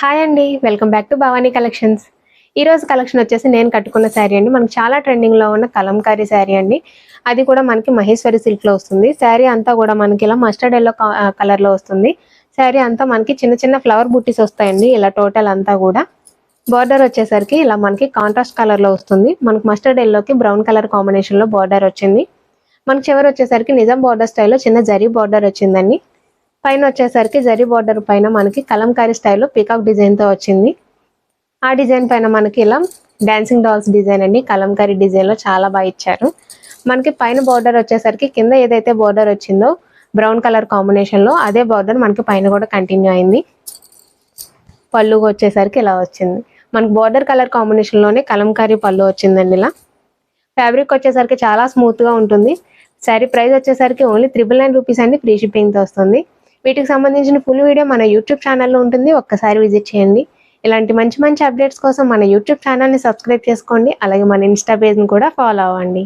Hi అండి, welcome back to Bhavani collections. ఈరోజు collection వచ్చేసి నేను కట్టుకున్న శారీ అండి. మనకు చాలా ట్రెండింగ్లో ఉన్న కలంకారీ శారీ అండి. అది కూడా మనకి మహేశ్వరి సిల్క్లో వస్తుంది. శారీ అంతా కూడా మనకి ఇలా మస్టర్డ్ ఎల్లో కలర్లో వస్తుంది. శారీ అంతా మనకి చిన్న చిన్న ఫ్లవర్ బుట్టీస్ వస్తాయండి. ఇలా టోటల్ అంతా కూడా బార్డర్ వచ్చేసరికి ఇలా మనకి కాంట్రాస్ట్ కలర్లో వస్తుంది. మనకి మస్టర్డ్ ఎల్లోకి బ్రౌన్ కలర్ కాంబినేషన్లో బార్డర్ వచ్చింది. మనకి చివరి వచ్చేసరికి నిజాం బార్డర్ స్టైల్లో చిన్న జరీ బార్డర్ వచ్చిందండి. పైన వచ్చేసరికి జరీ బార్డర్ పైన మనకి కలంకారీ స్టైల్లో పీకాక్ డిజైన్తో వచ్చింది. ఆ డిజైన్ పైన మనకి ఇలా డాన్సింగ్ డాల్స్ డిజైన్ అండి. కలంకారీ డిజైన్లో చాలా బాగా ఇచ్చారు. మనకి పైన బార్డర్ వచ్చేసరికి కింద ఏదైతే బార్డర్ వచ్చిందో బ్రౌన్ కలర్ కాంబినేషన్లో అదే బార్డర్ మనకి పైన కూడా కంటిన్యూ అయింది. పళ్ళు వచ్చేసరికి ఇలా వచ్చింది. మనకి బార్డర్ కలర్ కాంబినేషన్లోనే కలంకారీ పళ్ళు వచ్చిందండి. ఇలా ఫ్యాబ్రిక్ వచ్చేసరికి చాలా స్మూత్గా ఉంటుంది. శారీ ప్రైస్ వచ్చేసరికి ఓన్లీ 999 రూపీస్ అండి. ఫ్రీ షిప్పింగ్తో వస్తుంది. వీటికి సంబంధించిన ఫుల్ వీడియో మన యూట్యూబ్ ఛానల్లో ఉంటుంది, ఒక్కసారి విజిట్ చేయండి. ఇలాంటి మంచి మంచి అప్డేట్స్ కోసం మన యూట్యూబ్ ఛానల్ని సబ్స్క్రైబ్ చేసుకోండి. అలాగే మన ఇన్స్టా పేజ్ని కూడా ఫాలో అవ్వండి.